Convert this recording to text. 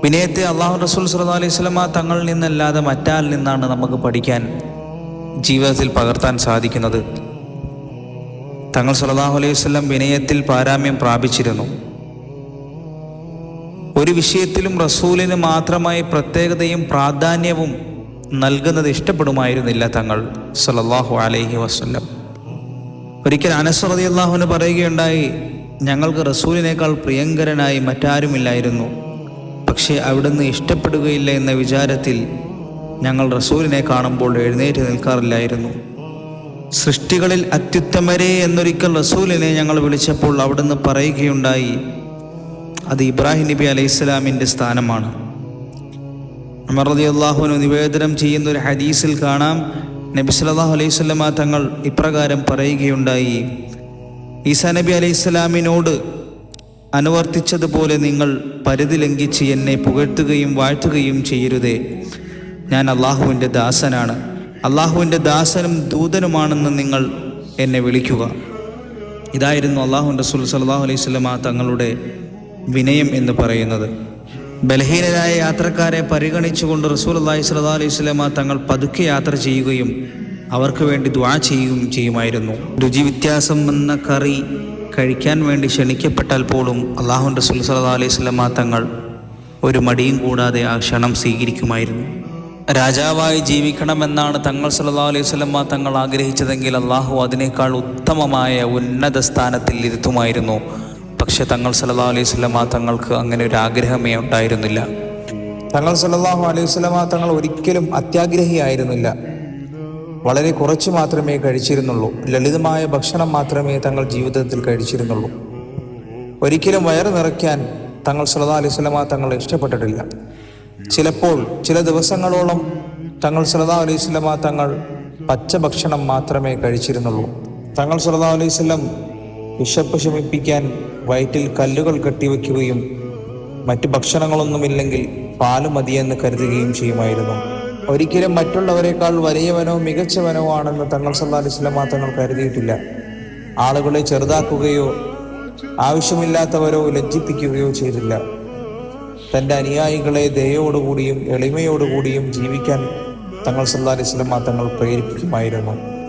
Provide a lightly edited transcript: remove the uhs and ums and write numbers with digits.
വിനയത്തെ അള്ളാഹു റസൂൽ സല്ലല്ലാഹു അലൈഹി വസല്ലമ തങ്ങളിൽ നിന്നല്ലാതെ മറ്റാരിൽ നിന്നാണ് നമുക്ക് പഠിക്കാൻ, ജീവിതത്തിൽ പകർത്താൻ സാധിക്കുന്നത്. തങ്ങൾ സല്ലല്ലാഹു അലൈഹി വസല്ലം വിനയത്തിൽ പാരമ്യം പ്രാപിച്ചിരുന്നു. ഒരു വിഷയത്തിലും റസൂലിന് മാത്രമായി പ്രത്യേകതയും പ്രാധാന്യവും നൽകുന്നത് ഇഷ്ടപ്പെടുമായിരുന്നില്ല തങ്ങൾ സല്ലല്ലാഹു അലൈഹി വസല്ലം. ഒരിക്കൽ അനസ് റളിയല്ലാഹു അൻഹു പറയുകയുണ്ടായി, ഞങ്ങൾക്ക് റസൂലിനേക്കാൾ പ്രിയങ്കരനായി മറ്റാരുമില്ലായിരുന്നു. പക്ഷേ അവിടുന്ന് ഇഷ്ടപ്പെടുകയില്ല എന്ന വിചാരത്തിൽ ഞങ്ങൾ റസൂലിനെ കാണുമ്പോൾ എഴുന്നേറ്റ് നിൽക്കാറില്ലായിരുന്നു. സൃഷ്ടികളിൽ അത്യുത്തമരെ എന്നൊരിക്കൽ റസൂലിനെ ഞങ്ങൾ വിളിച്ചപ്പോൾ അവിടുന്ന് പറയുകയുണ്ടായി, അത് ഇബ്രാഹിം നബി അലൈഹിസ്സലാമിൻ്റെ സ്ഥാനമാണ്. ഉമർ റളിയല്ലാഹു അൻഹു നിവേദനം ചെയ്യുന്ന ഒരു ഹദീസിൽ കാണാം, നബി സല്ലല്ലാഹു അലൈഹി വസല്ലമ തങ്ങൾ ഇപ്രകാരം പറയുകയുണ്ടായി, ഈസാ നബി അലൈഹിസ്സലാമിനോട് അനുവർത്തിച്ചതുപോലെ നിങ്ങൾ പരിധി ലംഘിച്ച് എന്നെ പുകഴ്ത്തുകയും വാഴ്ത്തുകയും ചെയ്യരുതേ. ഞാൻ അള്ളാഹുവിൻ്റെ ദാസനാണ്, അള്ളാഹുവിൻ്റെ ദാസനും ദൂതനുമാണെന്ന് നിങ്ങൾ എന്നെ വിളിക്കുക. ഇതായിരുന്നു അള്ളാഹുവിൻ്റെ റസൂൽ സല്ലല്ലാഹു അലൈഹി വസല്ലമ തങ്ങളുടെ വിനയം എന്ന് പറയുന്നത്. ബലഹീനരായ യാത്രക്കാരെ പരിഗണിച്ചുകൊണ്ട് റസൂലുള്ളാഹി സ്വല്ലല്ലാഹു അലൈഹി വസല്ലമ തങ്ങൾ പതുക്കെ യാത്ര ചെയ്യുകയും അവർക്ക് വേണ്ടി ദുആ ചെയ്യുകയും ചെയ്യുമായിരുന്നു. രുചി വ്യത്യാസം വന്ന കറി കഴിക്കാൻ വേണ്ടി ക്ഷണിക്കപ്പെട്ടാൽ പോലും അള്ളാഹുവിൻ്റെ റസൂൽ സല്ലല്ലാഹു അലൈഹി വസല്ലമ തങ്ങൾ ഒരു മടിയും കൂടാതെ ആ ക്ഷണം സ്വീകരിക്കുമായിരുന്നു. രാജാവായി ജീവിക്കണമെന്നാണ് തങ്ങൾ സല്ലല്ലാഹു അലൈഹി വസല്ലമ തങ്ങൾ ആഗ്രഹിച്ചതെങ്കിൽ അള്ളാഹു അതിനേക്കാൾ ഉത്തമമായ ഉന്നത സ്ഥാനത്തിൽ ഇരുത്തുമായിരുന്നു. പക്ഷെ തങ്ങൾ സല്ലല്ലാഹു അലൈഹി വസല്ലമ തങ്ങൾക്ക് അങ്ങനെ ഒരു ആഗ്രഹമേ ഉണ്ടായിരുന്നില്ല. തങ്ങൾ സല്ലല്ലാഹു അലൈഹി വസല്ലമ തങ്ങൾ ഒരിക്കലും അത്യാഗ്രഹിയായിരുന്നില്ല. വളരെ കുറച്ച് മാത്രമേ കഴിച്ചിരുന്നുള്ളൂ. ലളിതമായ ഭക്ഷണം മാത്രമേ തങ്ങൾ ജീവിതത്തിൽ കഴിച്ചിരുന്നുള്ളൂ. ഒരിക്കലും വയറ് നിറയ്ക്കാൻ തങ്ങൾ സല്ലല്ലാഹു അലൈഹി വസല്ലമ തങ്ങൾ ഇഷ്ടപ്പെട്ടിട്ടില്ല. ചിലപ്പോൾ ചില ദിവസങ്ങളോളം തങ്ങൾ സല്ലല്ലാഹു അലൈഹി വസല്ലമ തങ്ങൾ പച്ച ഭക്ഷണം മാത്രമേ കഴിച്ചിരുന്നുള്ളൂ. തങ്ങൾ സല്ലല്ലാഹു അലൈഹി വസല്ലം വിശപ്പ് ശമിപ്പിക്കാൻ വയറ്റിൽ കല്ലുകൾ കെട്ടിവെക്കുകയും മറ്റ് ഭക്ഷണങ്ങളൊന്നുമില്ലെങ്കിൽ പാല് മതിയെന്ന് കരുതുകയും ചെയ്യുമായിരുന്നു. ഒരിക്കലും മറ്റുള്ളവരെക്കാൾ വലിയവനോ മികച്ചവനോ ആണെന്ന് തങ്ങൾ സല്ലല്ലാഹു അലൈഹി വസല്ലമ തങ്ങൾ കരുതിയിട്ടില്ല. ആളുകളെ ചെറുതാക്കുകയോ ആവശ്യമില്ലാത്തവരോ ലജ്ജിപ്പിക്കുകയോ ചെയ്തില്ല. തൻ്റെ അനുയായികളെ ദയയോടുകൂടിയും എളിമയോടുകൂടിയും ജീവിക്കാൻ തങ്ങൾ സല്ലല്ലാഹു അലൈഹി വസല്ലമ തങ്ങൾ പ്രേരിപ്പിക്കുമായിരുന്നു.